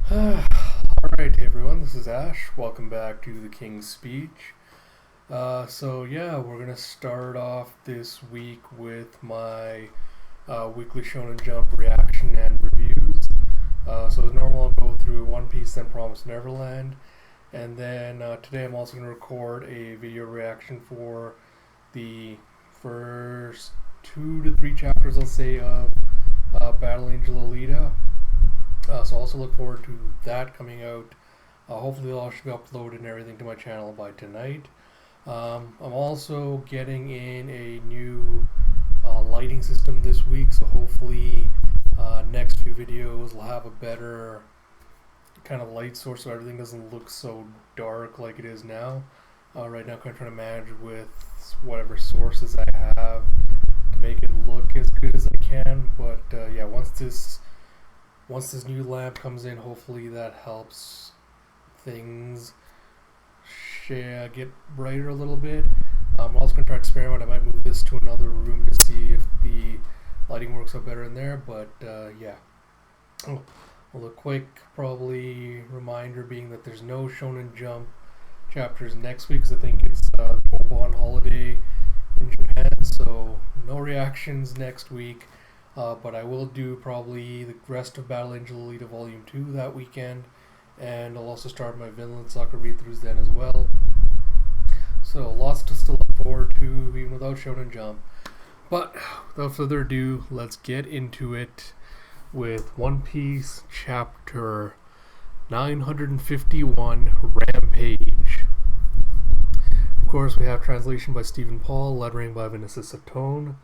Alright everyone, this is Ash. Welcome back to the King's Speech. We're gonna start off this week with my weekly Shonen Jump reaction and reviews. So as normal, I'll go through One Piece, then Promised Neverland, and then today I'm also gonna record a video reaction for the first 2 to 3 chapters, I'll say, of Battle Angel Alita. So also look forward to that coming out. Hopefully they'll actually be uploaded and everything to my channel by tonight. I'm also getting in a new lighting system this week, so hopefully next few videos will have a better kind of light source so everything doesn't look so dark like it is now. Right now I'm kind of trying to manage with whatever sources I have to make it look as good as I can, but once this new lamp comes in, hopefully that helps things get brighter a little bit. I'm also going to try to experiment. I might move this to another room to see if the lighting works out better in there, but a quick probably reminder being that there's no Shonen Jump chapters next week because I think it's the Obon holiday in Japan, so no reactions next week. But I will do probably the rest of Battle Angel Alita Volume 2 that weekend, and I'll also start my Vinland Saga read-throughs then as well. So lots to still look forward to, even without Shonen Jump. But without further ado, let's get into it with One Piece Chapter 951, Rampage. Of course, we have translation by Stephen Paul, lettering by Vanessa Satone.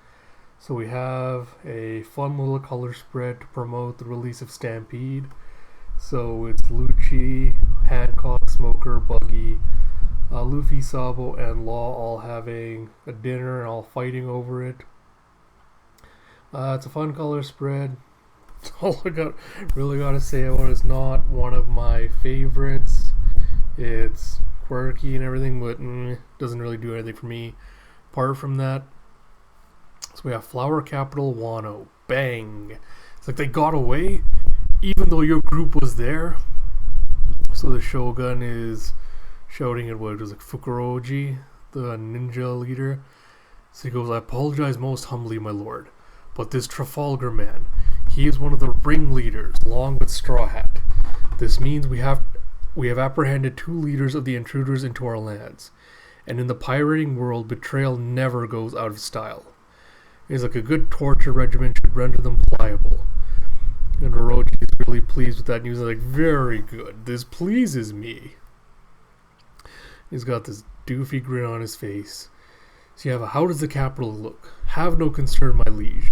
So we have a fun little color spread to promote the release of Stampede. So it's Lucci, Hancock, Smoker, Buggy, Luffy, Sabo, and Law all having a dinner and all fighting over it. It's a fun color spread. All I really gotta say about it, it's not one of my favorites. It's quirky and everything, but doesn't really do anything for me. Apart from that, so we have Flower Capital Wano. Bang! It's like they got away, even though your group was there. So the Shogun is shouting at what it was like Fukuroji, the ninja leader. So he goes, "I apologize most humbly, my lord, but this Trafalgar man, he is one of the ringleaders, along with Straw Hat. This means we have apprehended 2 leaders of the intruders into our lands, and in the pirating world, betrayal never goes out of style. It's like a good torture regimen should render them pliable." And Orochi is really pleased with that news. Like, very good. This pleases me. He's got this doofy grin on his face. So you have how does the capital look? Have no concern, my liege.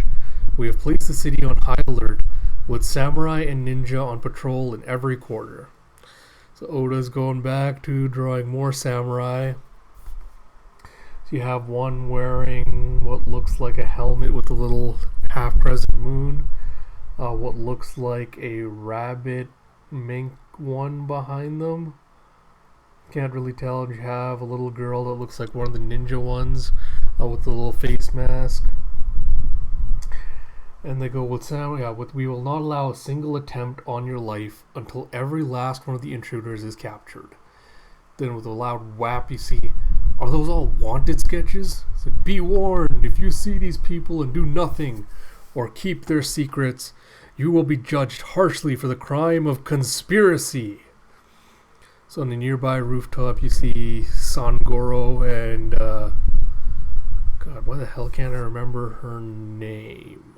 We have placed the city on high alert, with samurai and ninja on patrol in every quarter. So Oda's going back to drawing more samurai. You have one wearing what looks like a helmet with a little half-crescent moon. What looks like a rabbit mink one behind them. Can't really tell. And you have a little girl that looks like one of the ninja ones with the little face mask. And they go with we will not allow a single attempt on your life until every last one of the intruders is captured. Then with a loud whap you see, "Are those all wanted sketches?" It's like, "Be warned, if you see these people and do nothing or keep their secrets, you will be judged harshly for the crime of conspiracy." So on the nearby rooftop you see Sangoro and God, why the hell can't I remember her name?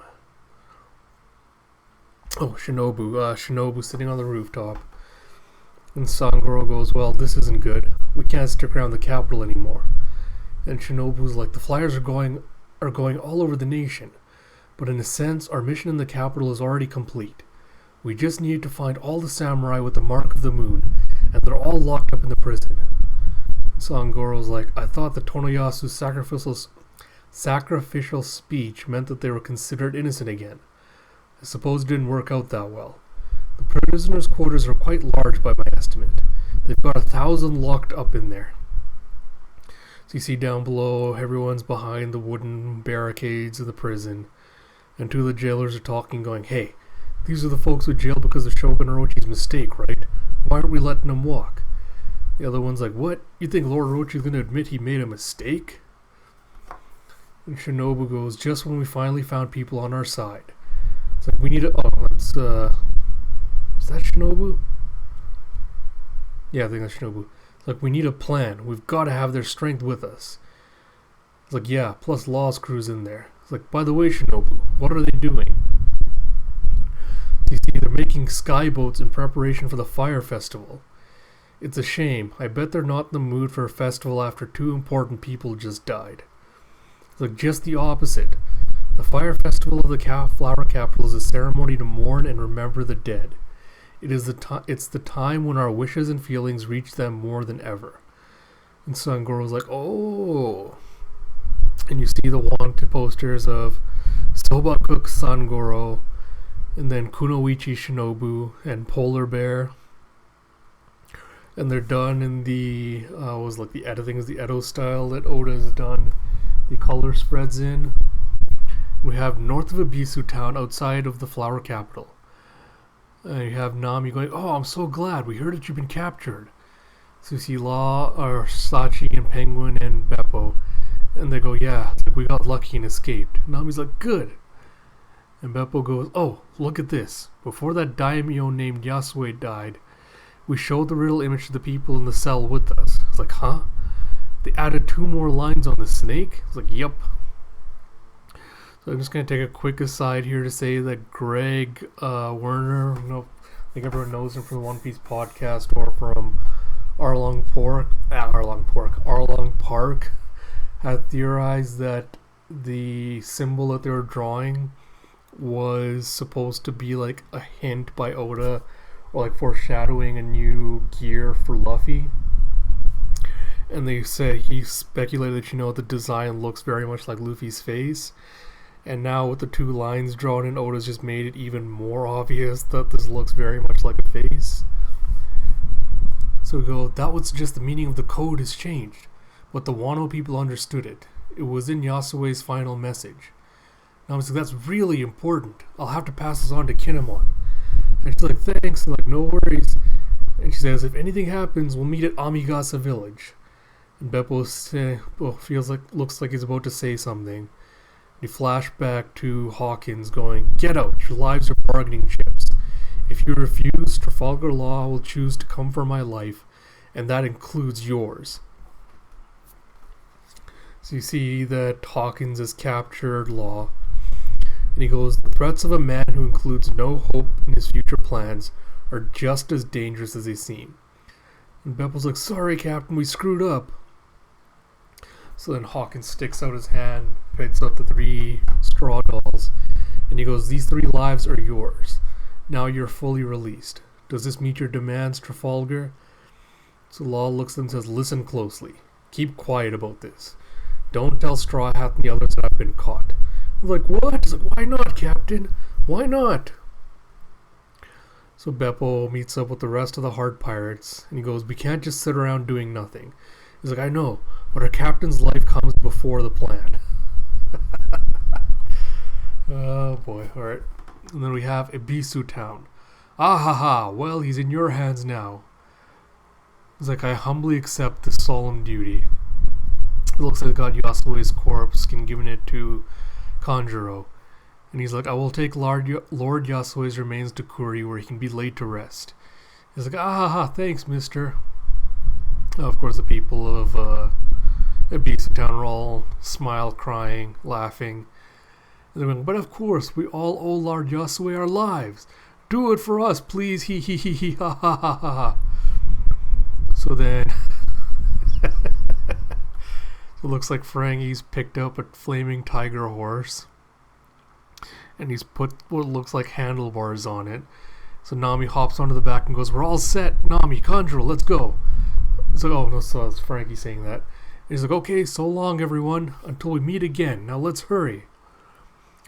Oh, Shinobu. Shinobu sitting on the rooftop. And Sangoro goes, "Well, this isn't good. We can't stick around the capital anymore." And Shinobu's like, "The flyers are going all over the nation. But in a sense, our mission in the capital is already complete. We just need to find all the samurai with the mark of the moon, and they're all locked up in the prison." Sangoro's like, "I thought the Tonoyasu's sacrificial speech meant that they were considered innocent again. I suppose it didn't work out that well. The prisoners' quarters are quite large by my estimate. They've got 1,000 locked up in there." So you see down below, everyone's behind the wooden barricades of the prison. And 2 of the jailers are talking, going, "Hey, these are the folks who jailed because of Shogun Orochi's mistake, right? Why aren't we letting him walk? The other one's like, what? You think Lord Orochi's gonna admit he made a mistake? And Shinobu goes, just when we finally found people on our side. It's like, we need to... Oh, that's, is that Shinobu? Yeah, I think that's Shinobu. It's like, we need a plan. We've got to have their strength with us. It's like, yeah, plus Law's crew's in there. It's like, by the way, Shinobu, what are they doing? You see, they're making skyboats in preparation for the fire festival. It's a shame. I bet they're not in the mood for a festival after 2 important people just died. It's like, just the opposite. The fire festival of the flower capital is a ceremony to mourn and remember the dead. It's the time when our wishes and feelings reach them more than ever. And Sangoro's like, oh. And you see the wanted posters of Soba Cook Sangoro, and then Kunoichi Shinobu and Polar Bear. And they're done in the Edo style that Oda has done the color spreads in. We have north of Ebisu town, outside of the flower capital. You have Nami going, oh, I'm so glad. We heard that you've been captured. So you see Law, or Sachi and Penguin and Beppo. And they go, yeah, it's like we got lucky and escaped. Nami's like, good. And Beppo goes, oh, look at this. Before that daimyo named Yasue died, we showed the riddle image to the people in the cell with us. It's like, huh? They added 2 more lines on the snake? It's like, yep. So I'm just going to take a quick aside here to say that Greg Werner, I think everyone knows him from the One Piece podcast or from Arlong Park, had theorized that the symbol that they were drawing was supposed to be like a hint by Oda, or like foreshadowing a new gear for Luffy. And they said he speculated that, the design looks very much like Luffy's face. And now with the 2 lines drawn in, Oda's just made it even more obvious that this looks very much like a face. So we go, that was just the meaning of the code has changed. But the Wano people understood it. It was in Yasue's final message. And I was like, that's really important. I'll have to pass this on to Kinemon. And she's like, thanks. And like, no worries. And she says, if anything happens, we'll meet at Amigasa village. And Beppo looks like he's about to say something. You flash back to Hawkins going, get out, your lives are bargaining chips. If you refuse, Trafalgar Law will choose to come for my life, and that includes yours. So you see that Hawkins has captured Law, and he goes, the threats of a man who includes no hope in his future plans are just as dangerous as they seem. And Beppo's like, sorry Captain, we screwed up. So then Hawkins sticks out his hand, picks up the 3 straw dolls, and he goes, these 3 lives are yours. Now you're fully released. Does this meet your demands, Trafalgar? So Law looks at them and says, listen closely. Keep quiet about this. Don't tell Straw Hat and the others that I've been caught. I'm like, what? He's like, why not, Captain? Why not? So Beppo meets up with the rest of the Heart Pirates, and he goes, we can't just sit around doing nothing. He's like, I know, but our captain's life comes before the plan. Oh boy, alright. And then we have Ebisu Town. Ah ha ha, well, he's in your hands now. He's like, I humbly accept this solemn duty. It looks like they got Yasue's corpse and given it to Kanjuro. And he's like, I will take Lord Yasue's remains to Kuri where he can be laid to rest. He's like, ah ha ha, thanks, mister. Of course, the people of Ebisu Town are all smile, crying, laughing. And they're going, but of course, we all owe Lord Yasue our lives. Do it for us, please, he ha ha ha ha ha. So then, it looks like Ferengi's picked up a flaming tiger horse. And he's put what looks like handlebars on it. So Nami hops onto the back and goes, we're all set, Nami, Kanjuro, let's go. It's like, oh no, so it's Frankie saying that. And he's like, okay, so long everyone, until we meet again. Now let's hurry.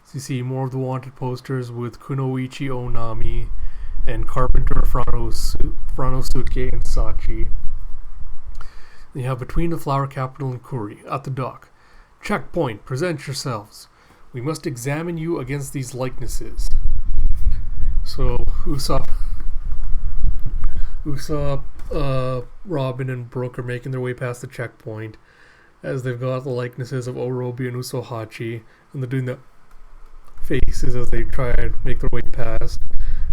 So you see more of the wanted posters with Kunoichi Onami and Carpenter Franosuke and Sachi. Then you have between the flower capital and Kuri, at the dock. Checkpoint, present yourselves. We must examine you against these likenesses. So Usopp Usopp, Robin, and Brook are making their way past the checkpoint as they've got the likenesses of Orobi and Usohachi, and they're doing the faces as they try and make their way past.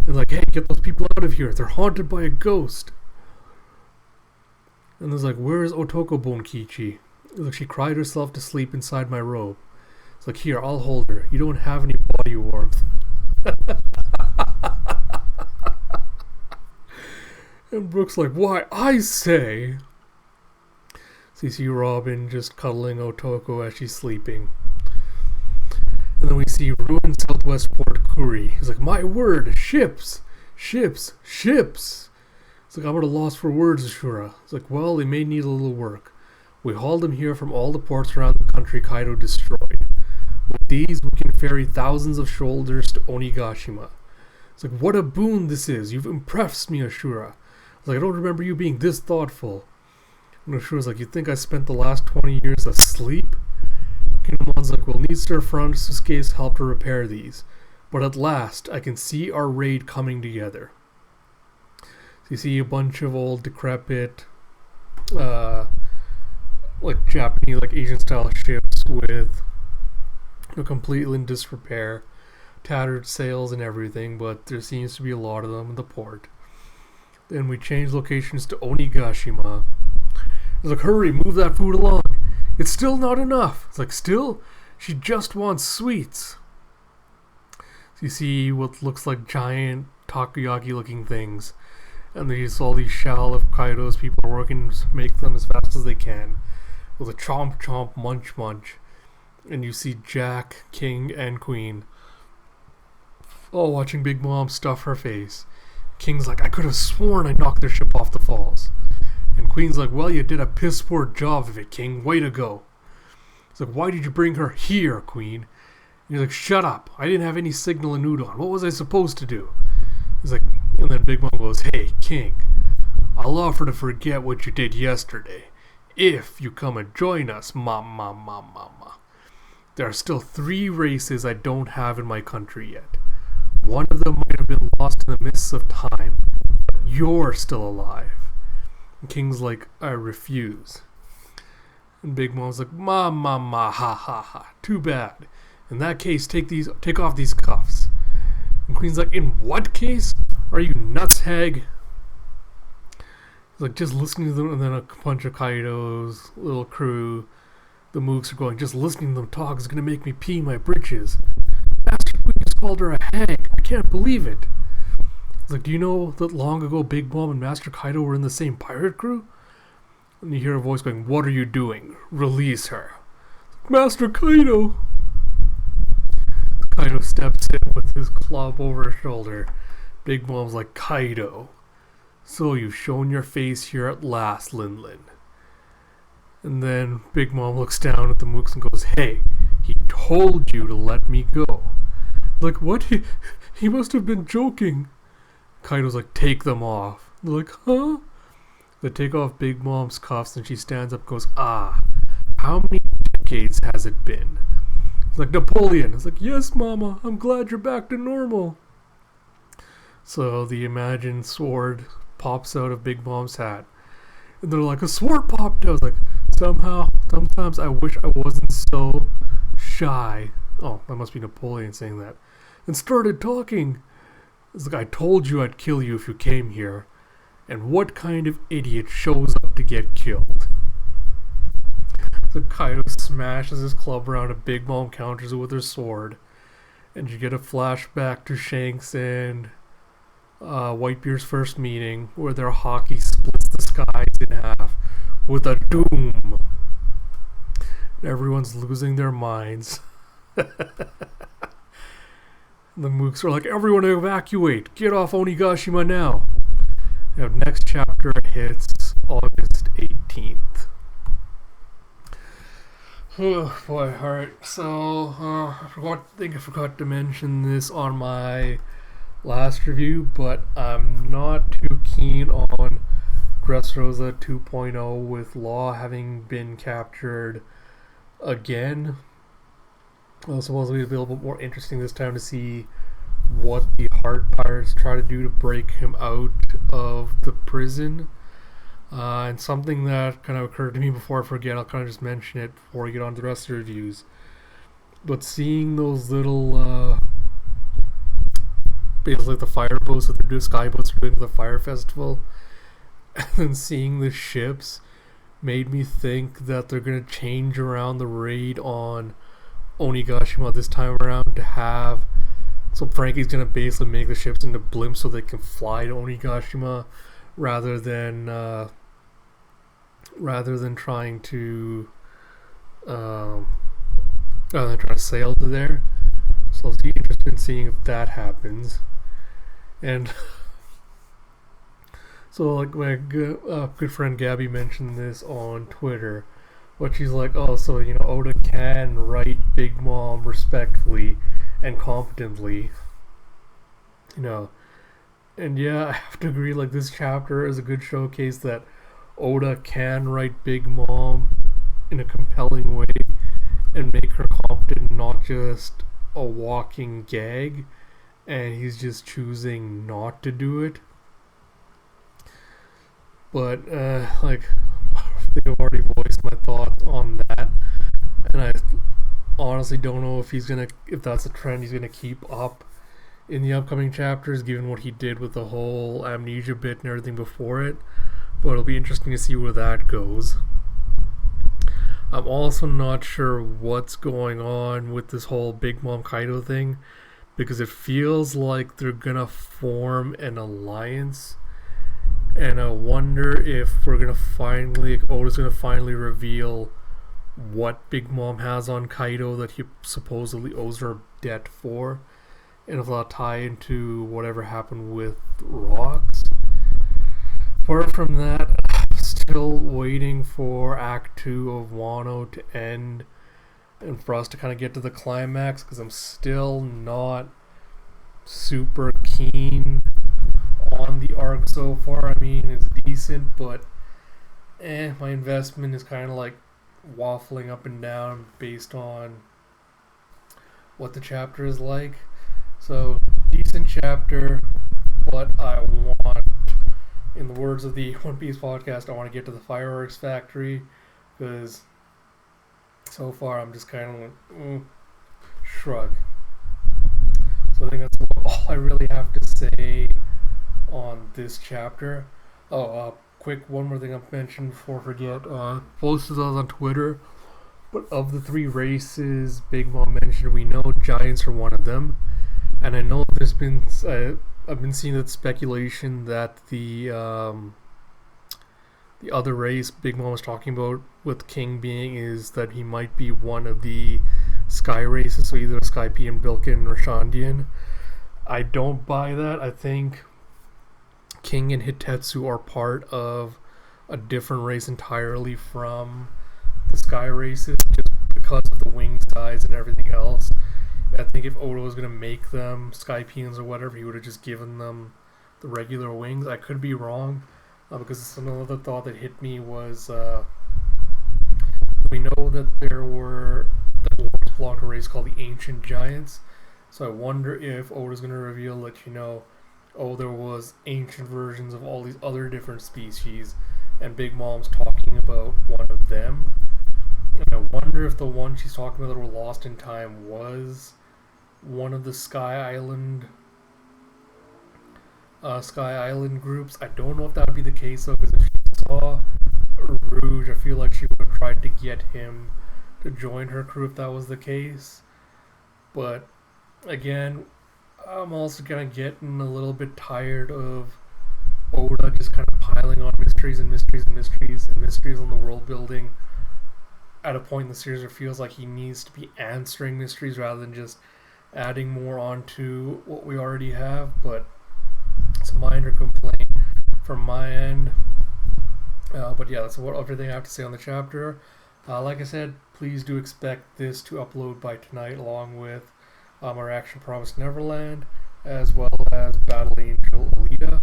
And like, hey, get those people out of here. They're haunted by a ghost. And there's like, where's Otoko Bonkichi? Like, she cried herself to sleep inside my robe. It's like, here, I'll hold her. You don't have any body warmth. And Brooke's like, why, I say. So you see Robin just cuddling Otoko as she's sleeping. And then we see ruined Southwest Port Kuri. He's like, my word, ships, ships, ships. It's like, I'm at a loss for words, Ashura. It's like, well, they may need a little work. We hauled them here from all the ports around the country Kaido destroyed. With these, we can ferry thousands of shoulders to Onigashima. It's like, what a boon this is. You've impressed me, Ashura. It's like, I don't remember you being this thoughtful. And Ashura's like, you think I spent the last 20 years asleep? Kinemon's like, we'll need Sir Francisca's help to repair these. But at last, I can see our raid coming together. So you see a bunch of old, decrepit, like Japanese, like Asian-style ships with completely in disrepair, tattered sails and everything, but there seems to be a lot of them in the port. Then we change locations to Onigashima. It's like, hurry, move that food along. It's still not enough. It's like, still? She just wants sweets. So you see what looks like giant takoyaki looking things. And there's all these shell of Kaido's people are working to make them as fast as they can. With a chomp chomp munch munch. And you see Jack, King, and Queen all watching Big Mom stuff her face. King's like, I could have sworn I knocked their ship off the falls. And Queen's like, well, you did a piss poor job of it, King. Way to go. He's like, why did you bring her here, Queen? And he's like, shut up. I didn't have any signal in Udon. What was I supposed to do? He's like, and then Big Mom goes, hey, King, I'll offer to forget what you did yesterday. If you come and join us, mama. There are still 3 races I don't have in my country yet. One of them might have been lost in the mists of time, but you're still alive. And King's like, I refuse. And Big Mom's like, ma, ha, too bad. In that case, take off these cuffs. And Queen's like, in what case? Are you nuts, hag? He's like, just listening to them, and then a bunch of Kaido's little crew, the Mooks are going, just listening to them talk is gonna make me pee my britches. Master Queen just called her a hag. I can't believe it. He's like, do you know that long ago Big Mom and Master Kaido were in the same pirate crew? And you hear a voice going, what are you doing? Release her. Master Kaido! Kaido steps in with his club over his shoulder. Big Mom's like, Kaido, so you've shown your face here at last, Lin. And then Big Mom looks down at the Mooks and goes, hey, he told you to let me go. Like, what? He must have been joking. Kaido's like, take them off. They're like, huh? They take off Big Mom's cuffs and she stands up and goes, how many decades has it been? It's like, Napoleon. It's like, yes, Mama, I'm glad you're back to normal. So the imagined sword pops out of Big Mom's hat. And they're like, a sword popped out. I was like, sometimes I wish I wasn't so shy. Oh, that must be Napoleon saying that. And started talking. It's like, I told you I'd kill you if you came here. And what kind of idiot shows up to get killed? So Kaido smashes his club around and Big Mom counters it with her sword. And you get a flashback to Shanks and Whitebeard's first meeting, where their hockey splits the skies in half with a doom. Everyone's losing their minds. The Mooks are like, everyone evacuate! Get off Onigashima now! Now, next chapter hits August 18th. Oh boy, alright, so I think I forgot to mention this on my last review, but I'm not too keen on Dressrosa 2.0 with Law having been captured again. Supposedly it'll be a little bit more interesting this time to see what the Heart Pirates try to do to break him out of the prison. And something that kind of occurred to me before I forget, I'll kind of just mention it before we get on to the rest of the reviews. But seeing those little, basically the fire boats that they're doing, sky boats they're doing for the fire festival, and then seeing the ships made me think that they're going to change around the raid on Onigashima this time around to have. So Frankie's going to basically make the ships into blimps so they can fly to Onigashima rather than trying to sail to there. So I'll be interested in seeing if that happens. And so like my good friend Gabby mentioned this on Twitter, but she's like, oh, so Oda can write Big Mom respectfully and competently, and yeah, I have to agree, like this chapter is a good showcase that Oda can write Big Mom in a compelling way and make her competent, not just a walking gag, and he's just choosing not to do it. But I think I've already voiced my thoughts on that, and I honestly don't know if that's a trend he's gonna keep up in the upcoming chapters, given what he did with the whole amnesia bit and everything before it. But it'll be interesting to see where that goes. I'm also not sure what's going on with this whole Big Mom Kaido thing, because it feels like they're gonna form an alliance, and I wonder if Oda's gonna finally reveal what Big Mom has on Kaido that he supposedly owes her debt for, and if that'll tie into whatever happened with Rocks. Apart from that, I'm still waiting for Act 2 of Wano to end and for us to kind of get to the climax, because I'm still not super keen on the arc so far. I mean, it's decent, but my investment is kind of like waffling up and down based on what the chapter is like. So, decent chapter, but I want, in the words of the One Piece podcast, I want to get to the fireworks factory, because so far I'm just kind of like, shrug. So I think that's all I really have to say on this chapter. Quick, one more thing I'll mention before I forget. Posted those on Twitter, but of the three races Big Mom mentioned, we know giants are one of them, and I know there's been I've been seeing that speculation that the other race Big Mom was talking about with King being is that he might be one of the Sky races, so either Skypian, Bilkin, or Shandian. I don't buy that. I think King and Hitetsu are part of a different race entirely from the Sky races, just because of the wing size and everything else. I think if Oda was going to make them Skypians or whatever, he would have just given them the regular wings. I could be wrong, because another thought that hit me was we know that that belonged to a race called the Ancient Giants, so I wonder if Oda's going to reveal that, there was ancient versions of all these other different species, and Big Mom's talking about one of them. And I wonder if the one she's talking about that were lost in time was one of the Sky Island groups. I don't know if that would be the case, though, because if she saw Rouge, I feel like she would have tried to get him to join her crew if that was the case. But again, I'm also kind of getting a little bit tired of Oda just kind of piling on mysteries and mysteries and mysteries and mysteries on the world building at a point in the series where it feels like he needs to be answering mysteries rather than just adding more onto what we already have. But it's a minor complaint from my end. But yeah, that's everything I have to say on the chapter. Like I said, please do expect this to upload by tonight, along with our Action Promised Neverland, as well as Battle Angel Alita.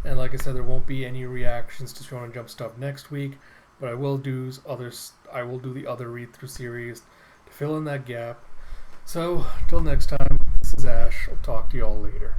And like I said, there won't be any reactions to Shonen Jump stuff next week, but I will do the other read-through series to fill in that gap. So, till next time, this is is Ash. I'll talk to y'all later.